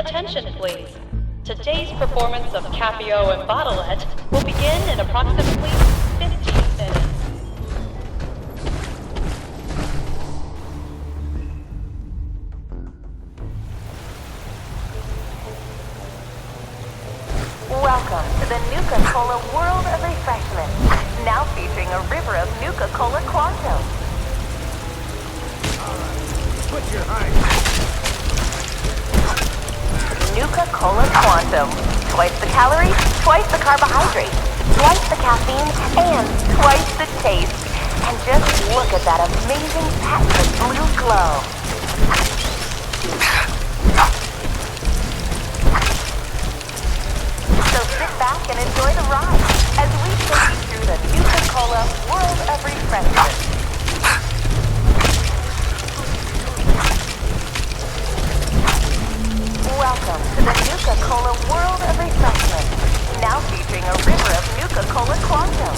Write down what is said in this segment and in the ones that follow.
Attention please. Today's performance of Capio and Bottlette will begin in approximately 15 minutes. Welcome to the Nuka-World of Refreshment, now featuring a river of Nuka-Cola Quantum. Put your hands. Nuka-Cola Quantum. Twice the calories, twice the carbohydrates, twice the caffeine, and twice the taste. And just look at that amazing patented blue glow. So sit back and enjoy the ride as we take you through the Nuka-Cola World of Refreshment. Welcome to the Nuka-Cola World of Refreshment, now featuring a river of Nuka-Cola Quantum.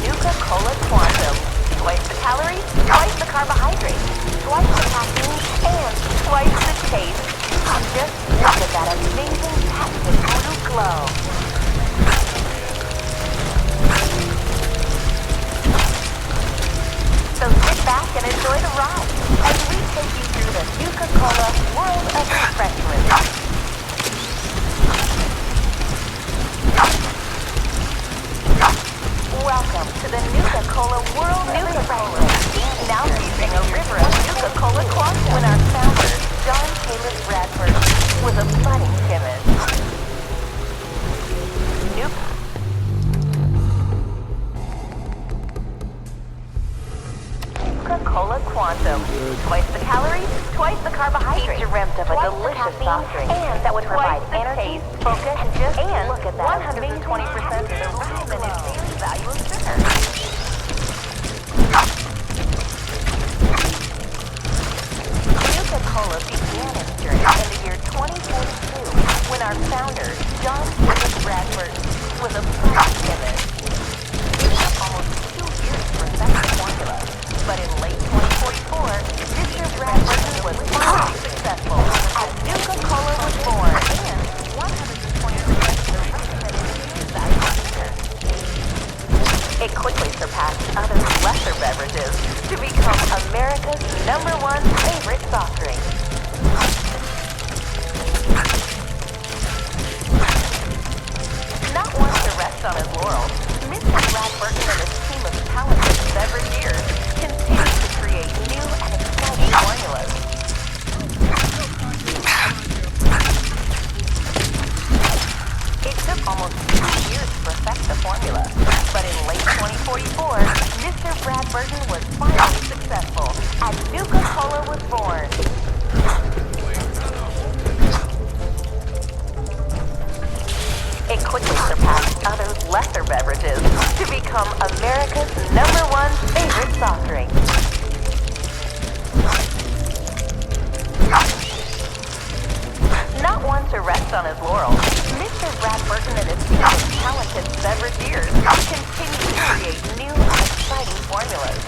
Nuka-Cola Quantum. Twice the calories, twice the carbohydrates, twice the caffeine, and twice the taste. And just look at that amazing patented blue glow. So sit back and enjoy the ride as we take you through the Nuka-Cola World of Refreshment. Welcome to the Nuka-Cola World of Refreshment, now featuring a river of Nuka-Cola Quantum. When our founder, John Caleb Bradford, was a budding chemist. Nuka-Cola Quantum. Twice the calories, twice the carbohydrates. He dreamt of a delicious soft drink and that would provide energy, focus, and look at that 120% of the recommended daily value of sugar. Nuka-Cola began its journey in the year 2042 when our founder, John Caleb Bradford, was a budding chemist. It took almost 2 years to perfect the formula. But in late 2044, Mr. Bradford was finally successful as Nuka-Cola was born and 120% of the recommended value of sugar. It quickly surpassed other lesser beverages to become America's #1 favorite soft drink. Not one to rest on his laurels, Mr. Bradford and his team of talented beverageers continue to create new and exciting formulas. It took almost 2 years to perfect the formula, but in late 2044, Mr. Bradford was finally successful as Nuka-Cola was born. It quickly surpassed other lesser beverages to become America's #1 favorite soft drink. Not one to rest on his laurels, Mr. Bradford and his team of talented beverageers continue to create new and exciting formulas.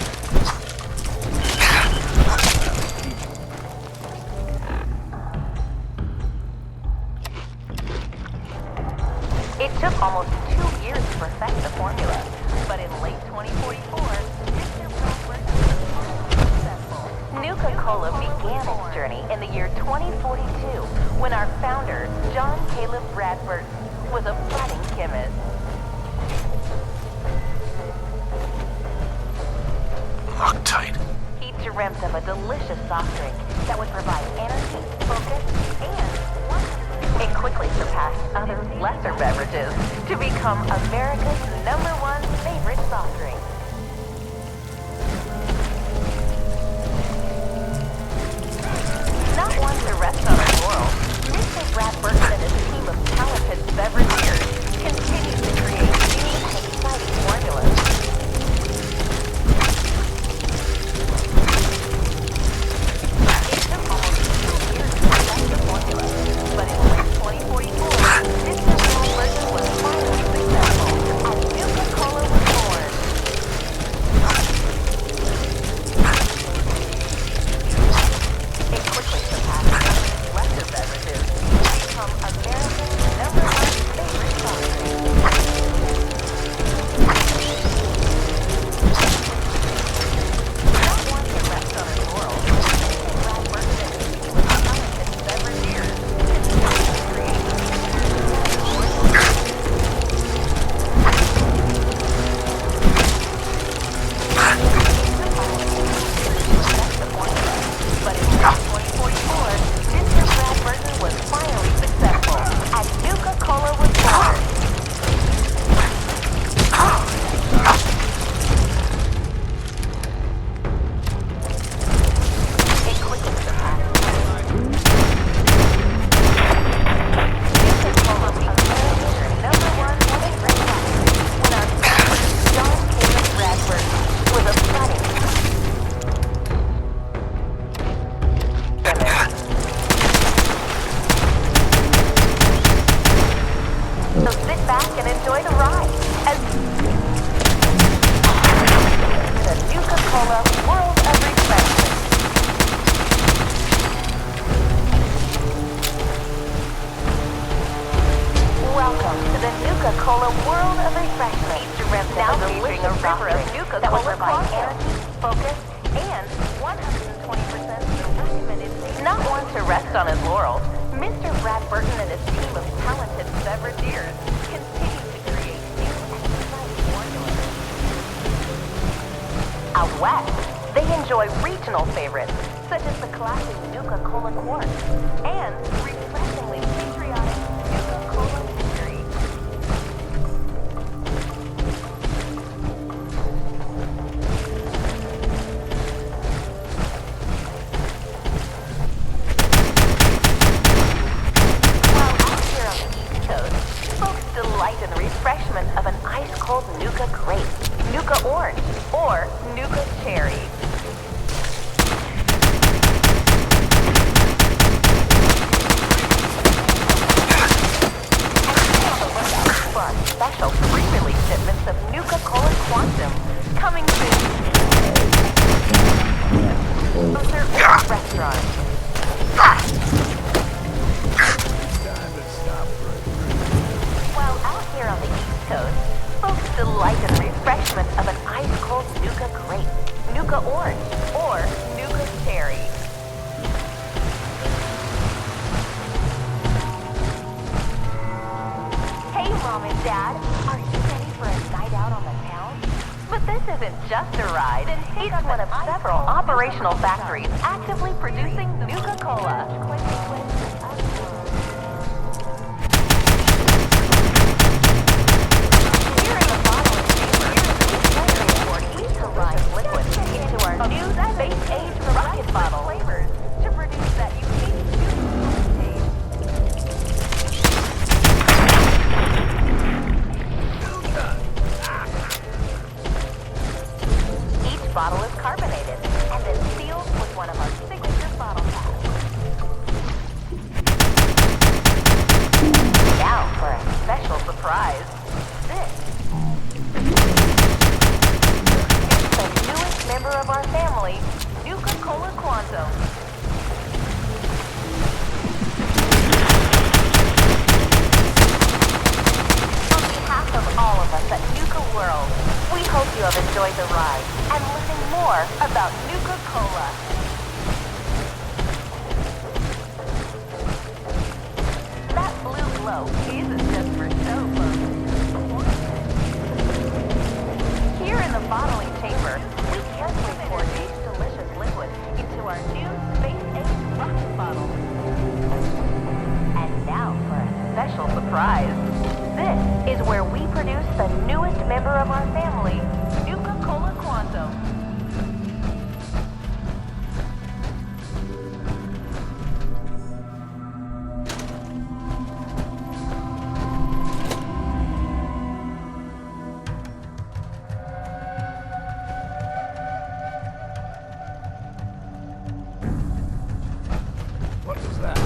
It took almost 2 years to perfect the formula, but in late 2044, Mr. Bradford was successful. Nuka-Cola began its journey in the year 2042 when our founder, John Caleb Bradford, was a budding chemist. Loctite. He dreamt of a delicious soft drink that would provide energy, focus, and it quickly surpassed other lesser beverages to become America's #1 favorite soft drink. Not one to rest on his laurels, Mr. Bradford and his team of talented beverageers continue to create new and exciting formulas. It took almost 2 years to perfect the formula, but in late 2044, Mr. Bradford was finally successful as Nuka-Cola was born. Nuka-Cola provides energy, focus, and 120% the recommended. Not one to rest on his laurels, Mr. Brad Burton and his team of talented beverageers continue to create new and exciting formulas. Out west, they enjoy regional favorites, such as the classic Nuka-Cola Quartz and refreshingly patriotic Nuka-Cola Mystery. While out here on the East Coast, folks delight in the refreshment of an ice-cold Nuka Grape, Nuka Orange, or Nuka Cherry. For our special pre-release shipments of Nuka-Cola Quantum coming soon. Closer or restaurant. While out here on the East Coast, folks delight in the refreshment of an ice-cold Nuka Grape, Nuka Orange, or Nuka Cherry. Hey, Mom and Dad, are you ready for a night out on the town? But this isn't just a ride. It's one of several operational factories actively producing Nuka-Cola. Here in the bottling chamber, we pour each delicious liquid into our new space-age rocket bottle flavors to produce that unique Nuka-Cola taste. Each bottle is carbonated and then sealed with one of our signature bottle caps. Now for a special surprise. This is the newest member of our family, Nuka-Cola Quantum. On behalf of all of us at Nuka-World, we hope you have enjoyed the ride and learning more about Nuka-Cola. That blue glow isn't just for show, folks. Here in the bottling chamber, we carefully pour each delicious liquid into our new space-age rocket bottle. And now for a special surprise. This is where we produce the newest member of our family, Nuka-Cola Quantum. What was that?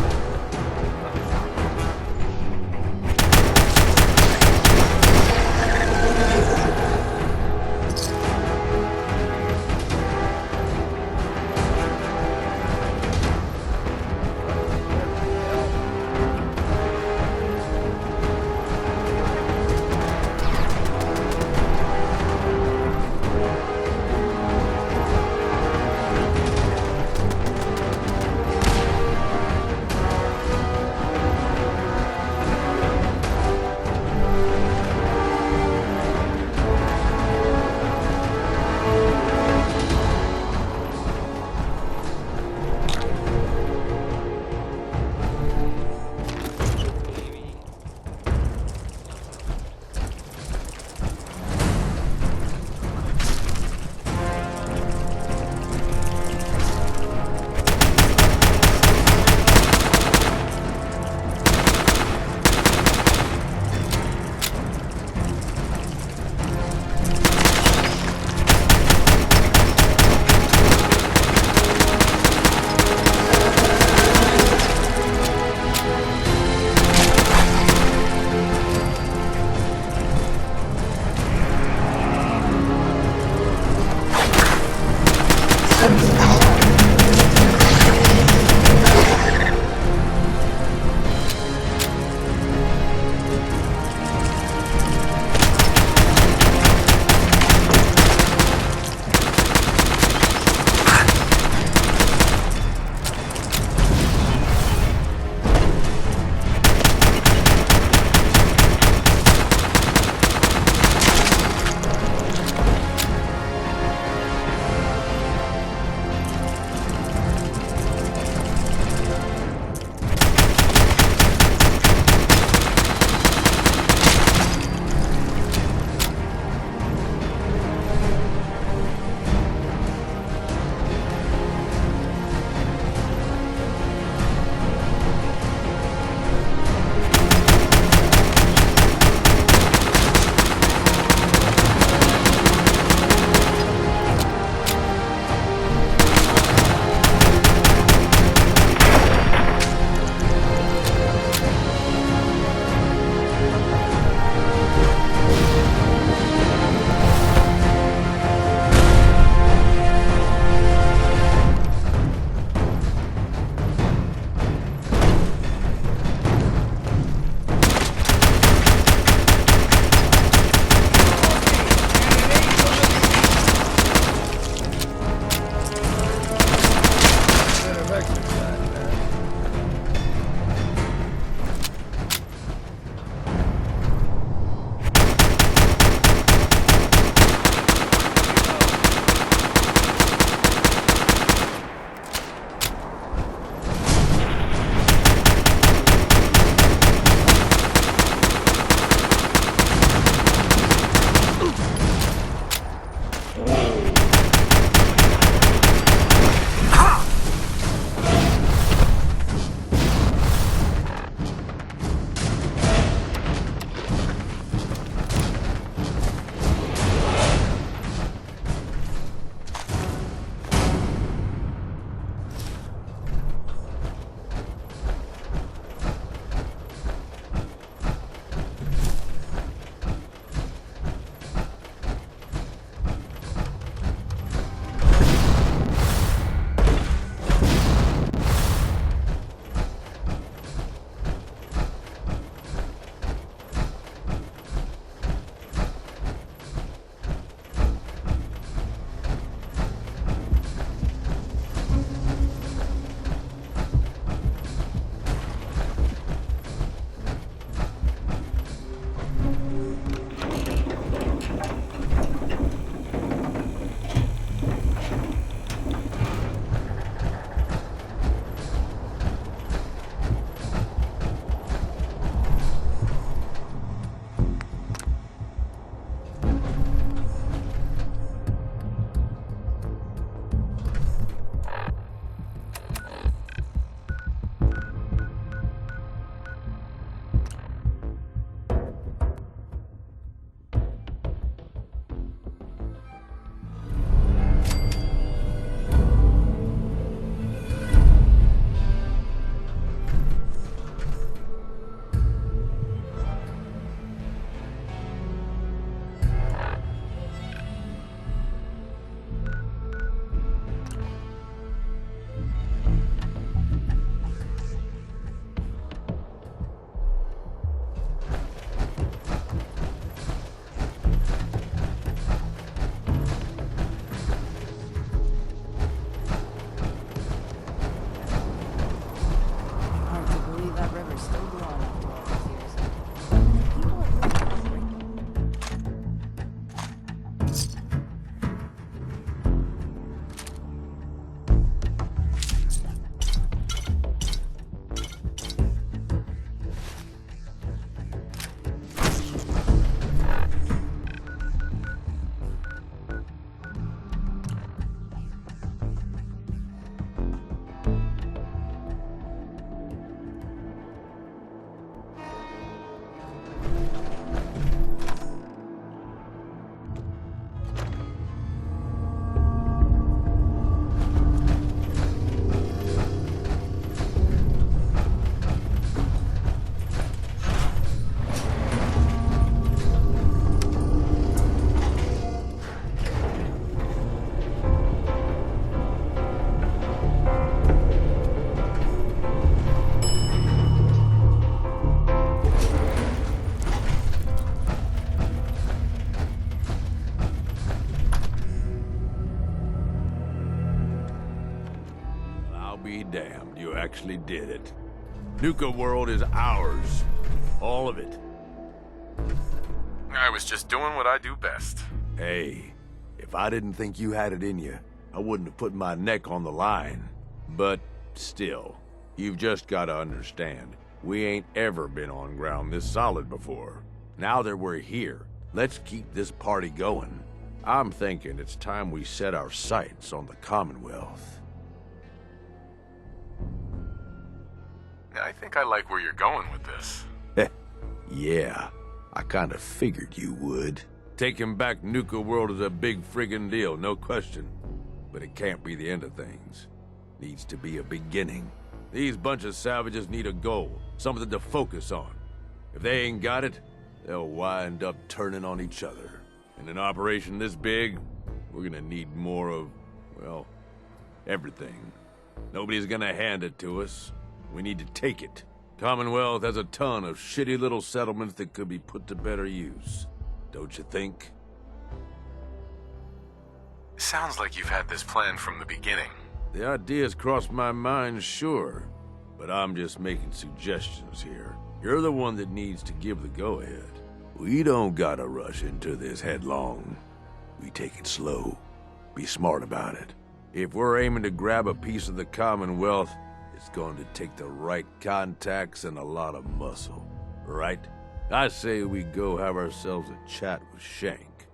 be damned, you actually did it. Nuka-World is ours. All of it. I was just doing what I do best. Hey, if I didn't think you had it in you, I wouldn't have put my neck on the line. But still, you've just got to understand, we ain't ever been on ground this solid before. Now that we're here, let's keep this party going. I'm thinking it's time we set our sights on the Commonwealth. I think I like where you're going with this. Yeah, I kind of figured you would. Taking back Nuka-World is a big friggin' deal, no question. But it can't be the end of things. Needs to be a beginning. These bunch of savages need a goal, something to focus on. If they ain't got it, they'll wind up turning on each other. In an operation this big, we're gonna need more of, well, everything. Nobody's gonna hand it to us. We need to take it. Commonwealth has a ton of shitty little settlements that could be put to better use. Don't you think? Sounds like you've had this plan from the beginning. The ideas crossed my mind, sure. But I'm just making suggestions here. You're the one that needs to give the go-ahead. We don't gotta rush into this headlong. We take it slow. Be smart about it. If we're aiming to grab a piece of the Commonwealth, it's going to take the right contacts and a lot of muscle, right? I say we go have ourselves a chat with Shank.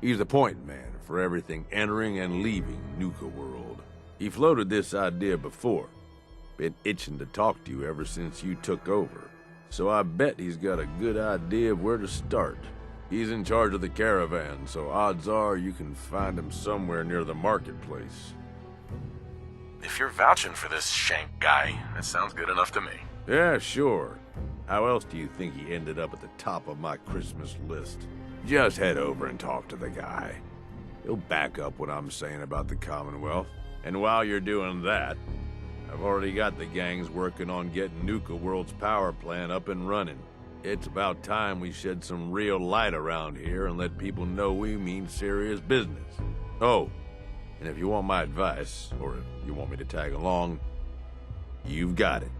He's the point man for everything entering and leaving Nuka-World. He floated this idea before. Been itching to talk to you ever since you took over. So I bet he's got a good idea of where to start. He's in charge of the caravan, so odds are you can find him somewhere near the marketplace. If you're vouching for this Shank guy, that sounds good enough to me. Yeah, sure. How else do you think he ended up at the top of my Christmas list? Just head over and talk to the guy. He'll back up what I'm saying about the Commonwealth. And while you're doing that, I've already got the gangs working on getting Nuka-World's power plant up and running. It's about time we shed some real light around here and let people know we mean serious business. Oh, and if you want my advice, or if you want me to tag along, you've got it.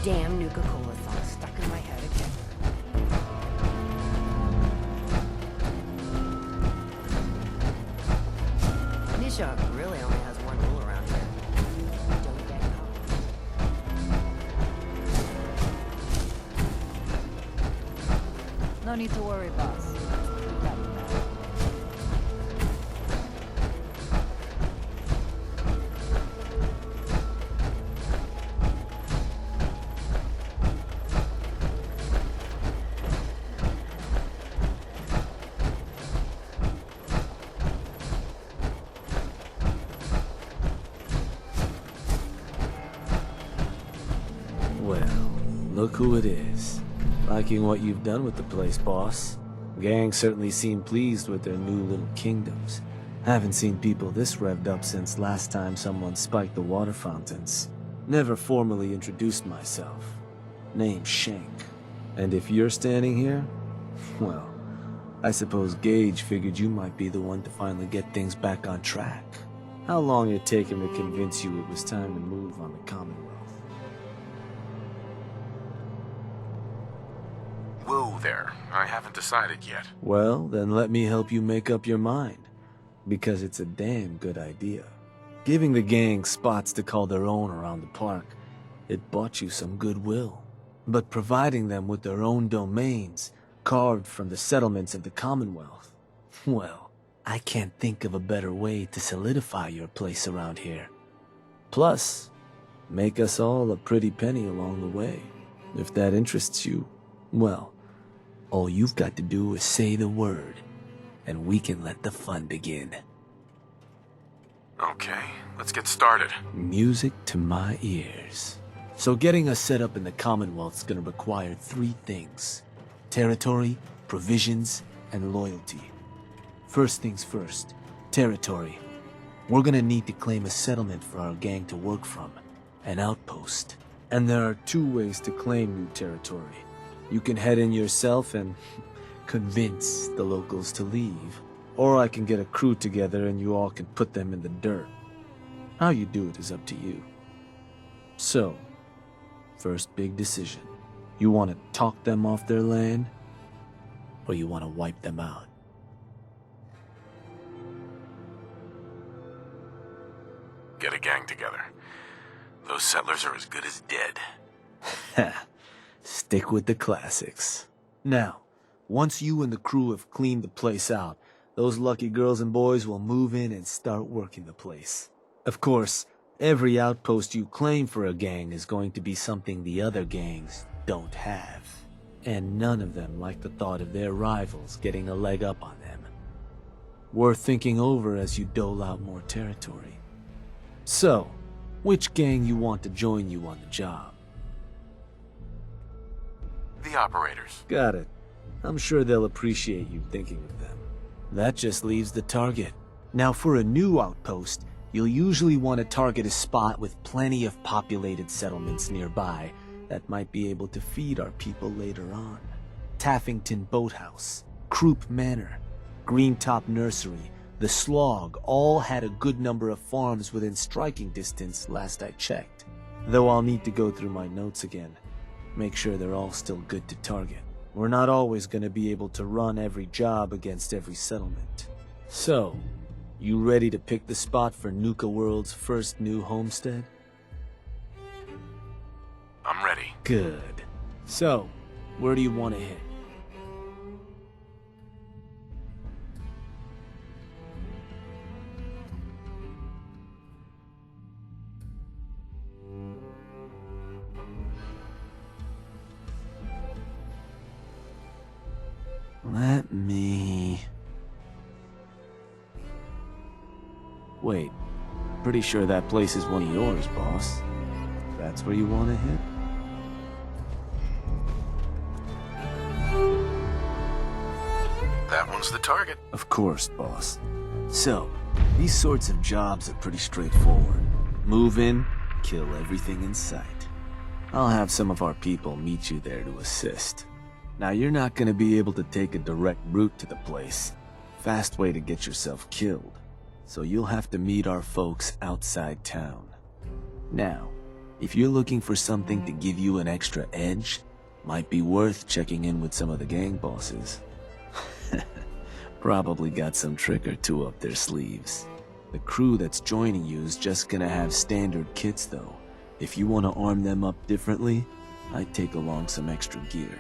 Damn Nuka-Cola song stuck in my head again. Nisha really only has one rule around here. Don't get caught. No need to worry, boss. We got you back. Well, look who it is. Liking what you've done with the place, boss. Gang certainly seem pleased with their new little kingdoms. Haven't seen people this revved up since last time someone spiked the water fountains. Never formally introduced myself. Name's Shank. And if you're standing here, well, I suppose Gage figured you might be the one to finally get things back on track. How long it take him to convince you it was time to move on the Commonwealth? Whoa there. I haven't decided yet. Well, then let me help you make up your mind. Because it's a damn good idea. Giving the gang spots to call their own around the park, it bought you some goodwill. But providing them with their own domains, carved from the settlements of the Commonwealth, well, I can't think of a better way to solidify your place around here. Plus, make us all a pretty penny along the way. If that interests you, well, all you've got to do is say the word, and we can let the fun begin. Okay, let's get started. Music to my ears. So getting us set up in the Commonwealth's gonna require 3 things: territory, provisions, and loyalty. First things first, territory. We're gonna need to claim a settlement for our gang to work from, an outpost. And there are two ways to claim new territory. You can head in yourself and convince the locals to leave. Or I can get a crew together and you all can put them in the dirt. How you do it is up to you. So, first big decision. You want to talk them off their land? Or you want to wipe them out? Get a gang together. Those settlers are as good as dead. Stick with the classics. Now, once you and the crew have cleaned the place out, those lucky girls and boys will move in and start working the place. Of course, every outpost you claim for a gang is going to be something the other gangs don't have. And none of them like the thought of their rivals getting a leg up on them. Worth thinking over as you dole out more territory. So, which gang you want to join you on the job? The operators. Got it. I'm sure they'll appreciate you thinking of them. That just leaves the target. Now for a new outpost, you'll usually want to target a spot with plenty of populated settlements nearby that might be able to feed our people later on. Taffington Boathouse, Croup Manor, Greentop Nursery, the Slog all had a good number of farms within striking distance last I checked. Though I'll need to go through my notes again. Make sure they're all still good to target. We're not always going to be able to run every job against every settlement. So, you ready to pick the spot for Nuka-World's first new homestead? I'm ready. Good. So, where do you want to hit? Let me... Wait, pretty sure that place is one of yours, boss. That's where you want to hit? That one's the target. Of course, boss. So, these sorts of jobs are pretty straightforward. Move in, kill everything in sight. I'll have some of our people meet you there to assist. Now, you're not gonna be able to take a direct route to the place. Fast way to get yourself killed. So you'll have to meet our folks outside town. Now, if you're looking for something to give you an extra edge, might be worth checking in with some of the gang bosses. Probably got some trick or two up their sleeves. The crew that's joining you is just gonna have standard kits though. If you want to arm them up differently, I'd take along some extra gear.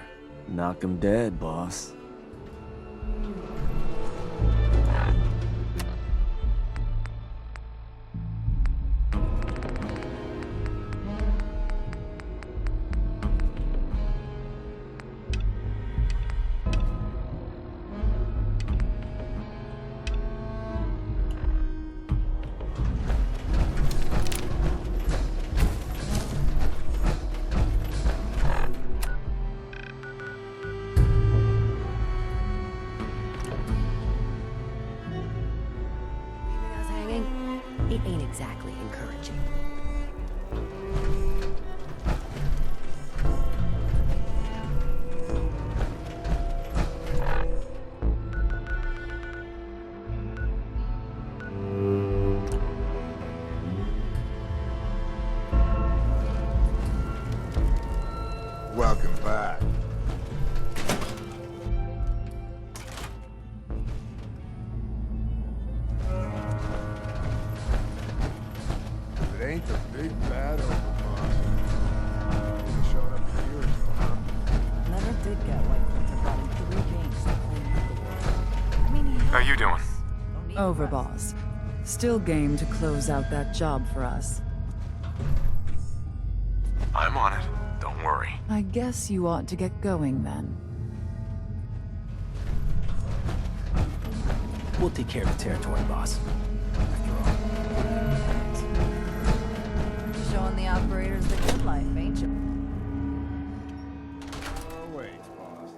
Knock 'em dead, boss. It ain't exactly encouraging. Welcome back. It ain't the big bad overboss. He showed up a year ago, huh? Never did get white to run 3 games to play Nuka-World. I mean, he How you doing? Overboss. Still game to close out that job for us. I'm on it. Don't worry. I guess you ought to get going then. We'll take care of the territory, boss. Showing the operators the good life, ain't you? Oh, wait, boss.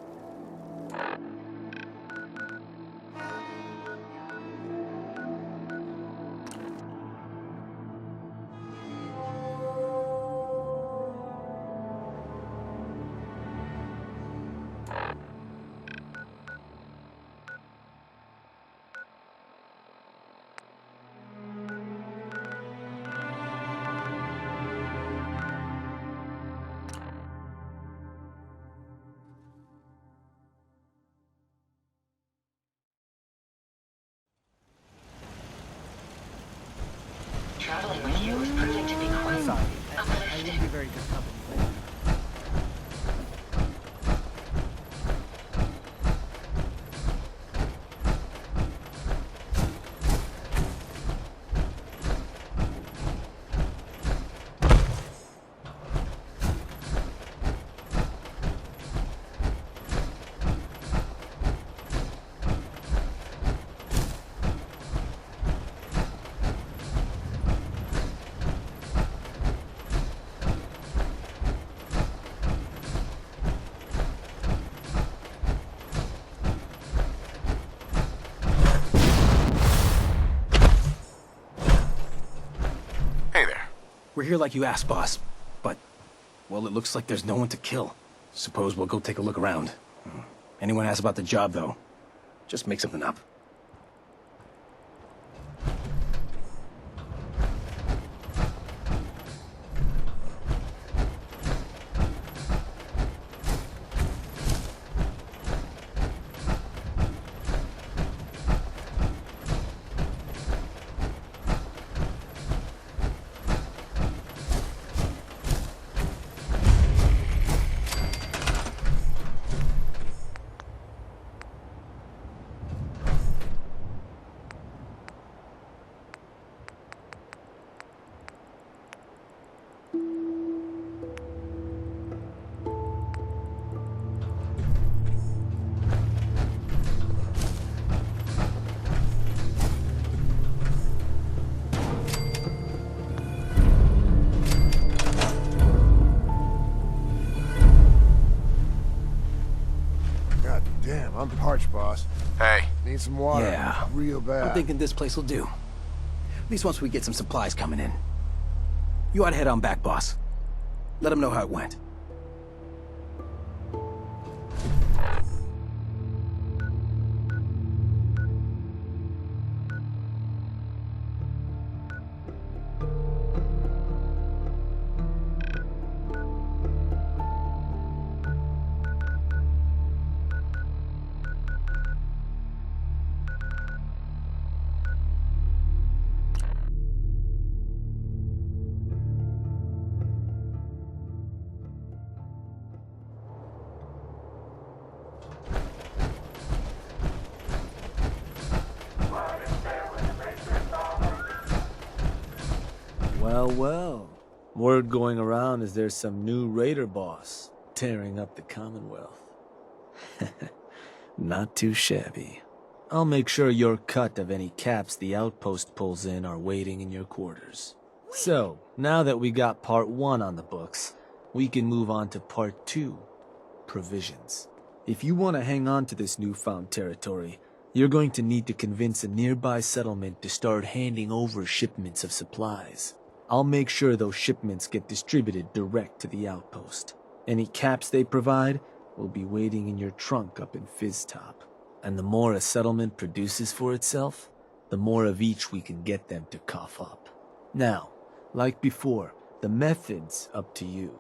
We're here like you asked, boss. But, well, it looks like there's no one to kill. Suppose we'll go take a look around. Anyone asks about the job, though, just make something up. God damn, I'm parched, boss. Hey, Need some water. Yeah. Real bad. I'm thinking this place will do. At least once we get some supplies coming in. You ought to head on back, boss. Let them know how it went. Well, well. Word going around is there's some new raider boss tearing up the Commonwealth. Not too shabby. I'll make sure your cut of any caps the outpost pulls in are waiting in your quarters. So, now that we got part 1 on the books, we can move on to part 2, provisions. If you want to hang on to this newfound territory, you're going to need to convince a nearby settlement to start handing over shipments of supplies. I'll make sure those shipments get distributed direct to the outpost. Any caps they provide will be waiting in your trunk up in Fizztop. And the more a settlement produces for itself, the more of each we can get them to cough up. Now, like before, the method's up to you.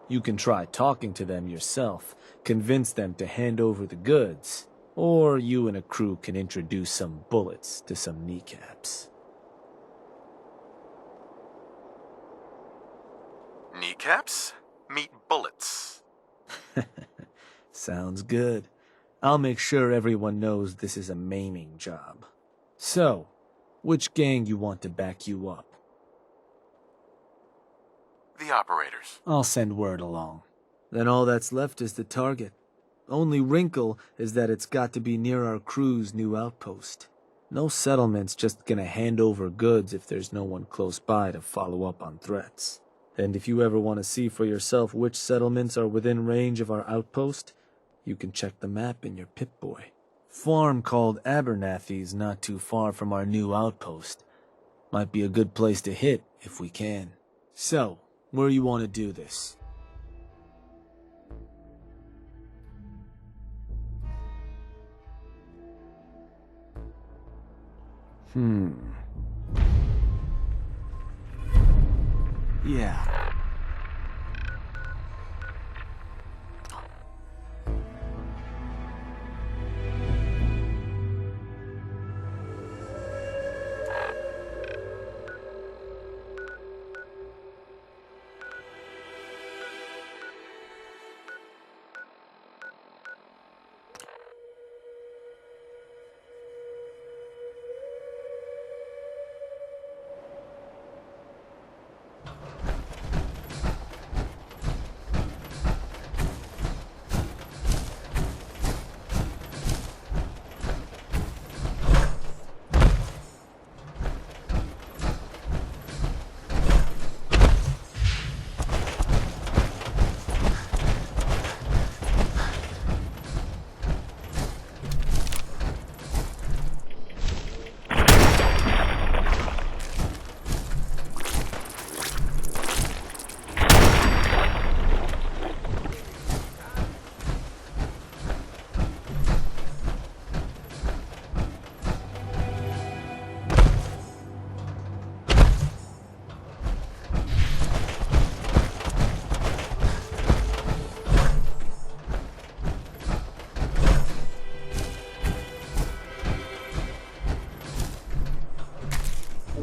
You can try talking to them yourself, convince them to hand over the goods, or you and a crew can introduce some bullets to some kneecaps. kneecaps? Meet bullets. Sounds good. I'll make sure everyone knows this is a maiming job. So, which gang you want to back you up? The operators. I'll send word along. Then all that's left is the target. Only wrinkle is that it's got to be near our crew's new outpost. No settlement's just gonna hand over goods if there's no one close by to follow up on threats. And if you ever want to see for yourself which settlements are within range of our outpost, you can check the map in your Pip-Boy. Farm called Abernathy's not too far from our new outpost. Might be a good place to hit if we can. So, where you want to do this? Yeah.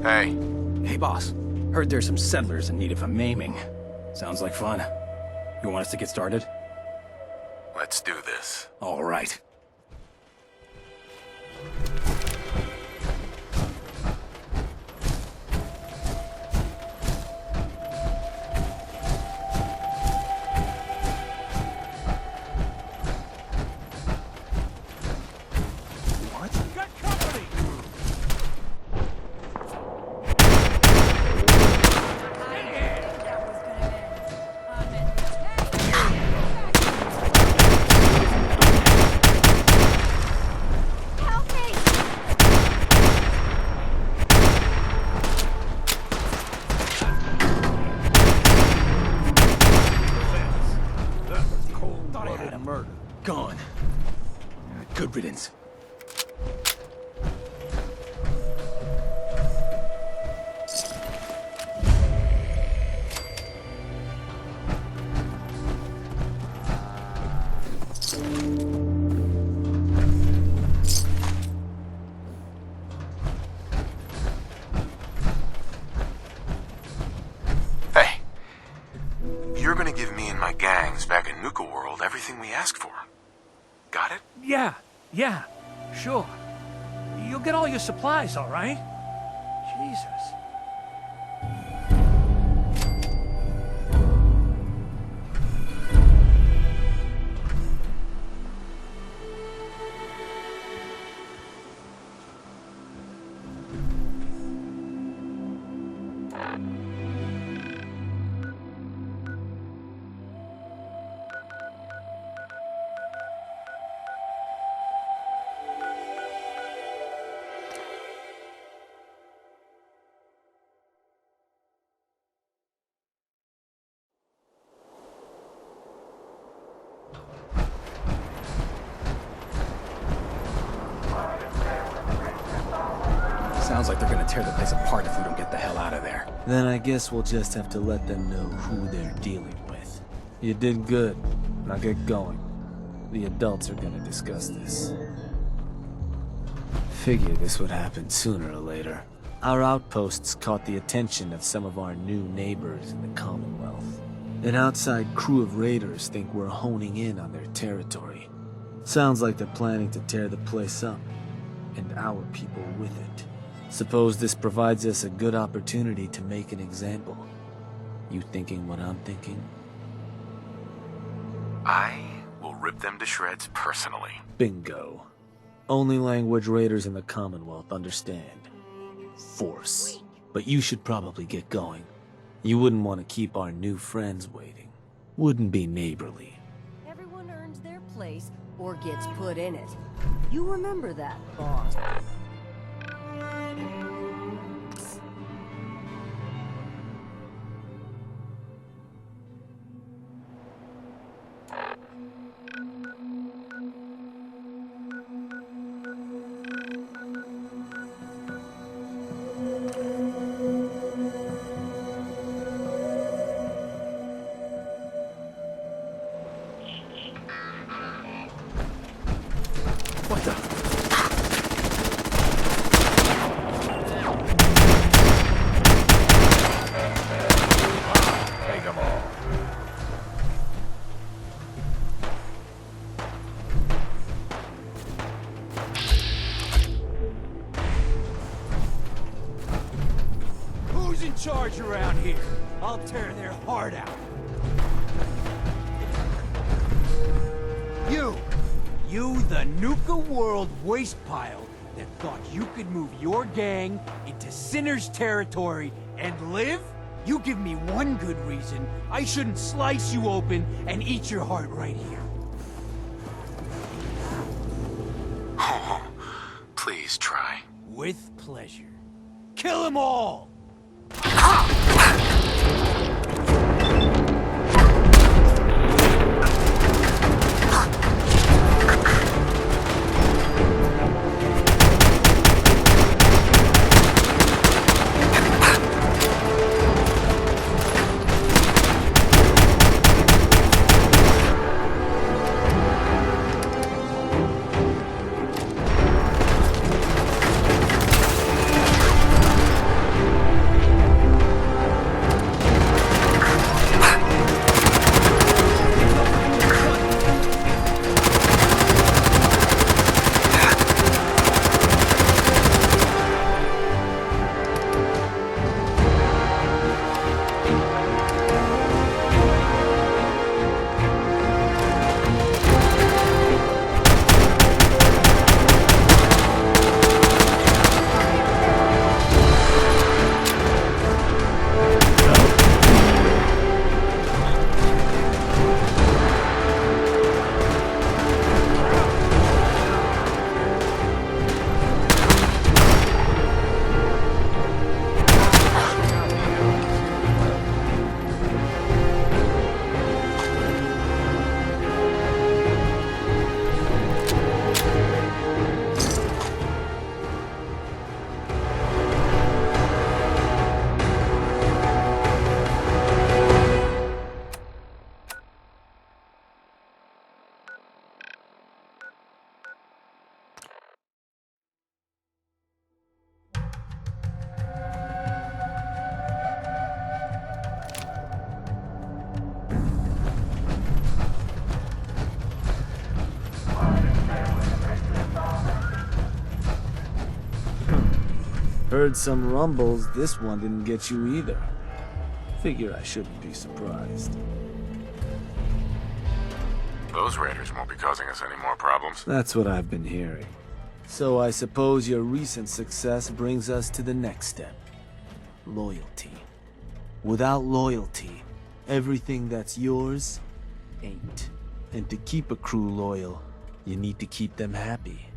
Hey, Hey, boss. Heard there's some settlers in need of a maiming. Sounds like fun. You want us to get started? let's do this. All right. Gone. Good riddance. Hey, you're gonna give me and my gangs back in Nuka-World everything we asked for. Got it? Yeah, sure. You'll get all your supplies, all right? Jesus. Sounds like they're gonna tear the place apart if we don't get the hell out of there. Then I guess we'll just have to let them know who they're dealing with. You did good. Now get going. The adults are gonna discuss this. Figured this would happen sooner or later. Our outposts caught the attention of some of our new neighbors in the Commonwealth. An outside crew of raiders think we're honing in on their territory. Sounds like they're planning to tear the place up, and our people with it. Suppose this provides us a good opportunity to make an example. You thinking what I'm thinking? I will rip them to shreds personally. Bingo. Only language raiders in the Commonwealth understand. Force. But you should probably get going. You wouldn't want to keep our new friends waiting. Wouldn't be neighborly. Everyone earns their place or gets put in it. You remember that, boss. What the? Take them all. Who's in charge around here? I'll tear their heart out. You, the Nuka-World waste pile that thought you could move your gang into Sinner's territory and live? You give me one good reason I shouldn't slice you open and eat your heart right here. Please try. With pleasure. Kill them all! Heard some rumbles, this one didn't get you either. Figure I shouldn't be surprised. Those raiders won't be causing us any more problems. That's what I've been hearing. So I suppose your recent success brings us to the next step. Loyalty. Without loyalty, everything that's yours ain't. And to keep a crew loyal, you need to keep them happy.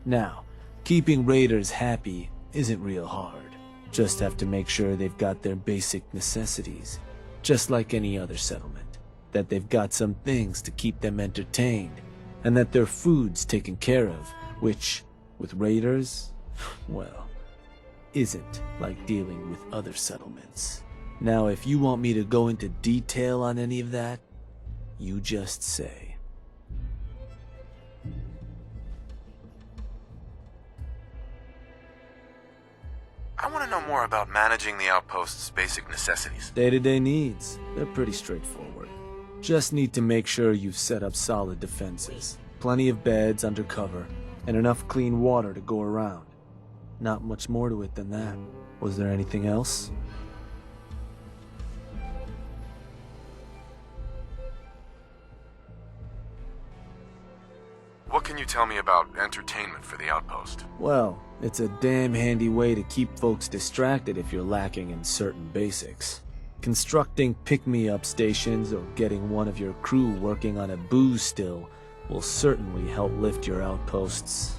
Now, keeping raiders happy isn't real hard. Just have to make sure they've got their basic necessities, just like any other settlement. That they've got some things to keep them entertained, and that their food's taken care of, which, with raiders, well, isn't like dealing with other settlements. Now, if you want me to go into detail on any of that, you just say. I want to know more about managing the outpost's basic necessities. Day-to-day needs, they're pretty straightforward. Just need to make sure you've set up solid defenses, plenty of beds under cover, and enough clean water to go around. Not much more to it than that. Was there anything else? What can you tell me about entertainment for the outpost? Well, it's a damn handy way to keep folks distracted if you're lacking in certain basics. Constructing pick-me-up stations or getting one of your crew working on a booze still will certainly help lift your outpost's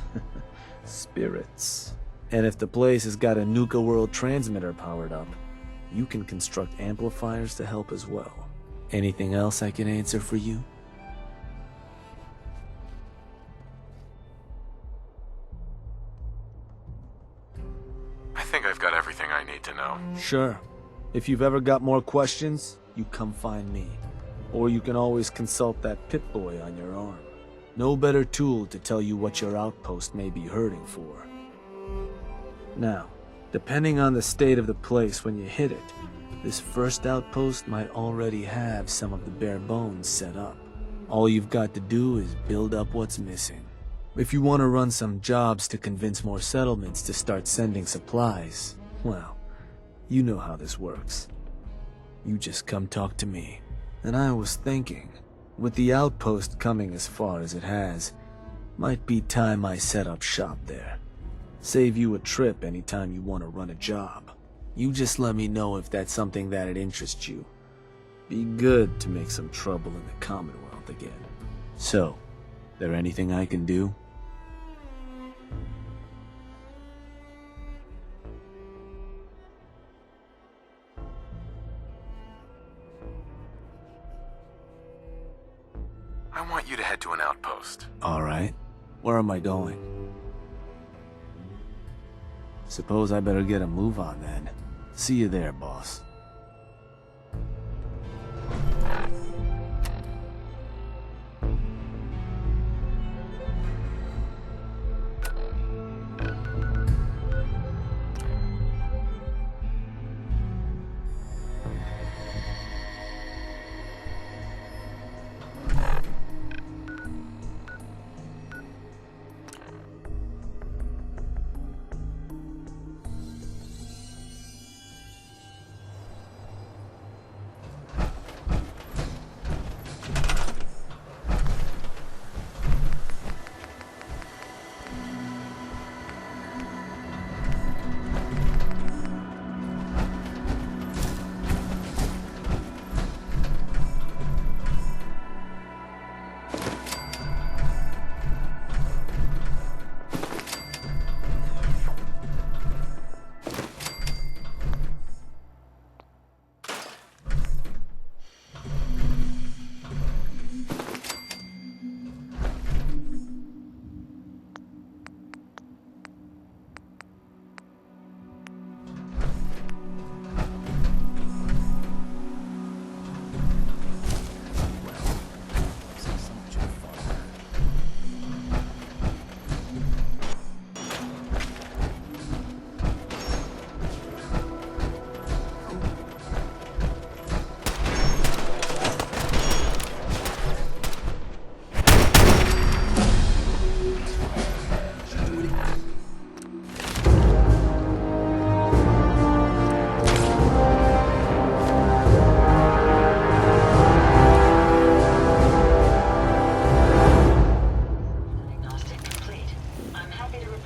spirits. And if the place has got a Nuka-World transmitter powered up, you can construct amplifiers to help as well. Anything else I can answer for you? I think I've got everything I need to know. Sure. If you've ever got more questions, you come find me. Or you can always consult that Pip-Boy on your arm. No better tool to tell you what your outpost may be hurting for. Now, depending on the state of the place when you hit it, this first outpost might already have some of the bare bones set up. All you've got to do is build up what's missing. If you want to run some jobs to convince more settlements to start sending supplies, well, you know how this works. You just come talk to me. And I was thinking, with the outpost coming as far as it has, might be time I set up shop there. Save you a trip anytime you want to run a job. You just let me know if that's something that'd interest you. Be good to make some trouble in the Commonwealth again. So, there anything I can do? I want you to head to an outpost. All right. Where am I going? Suppose I better get a move on then. See you there, boss.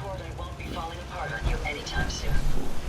Nuka-World won't be falling apart on you anytime soon.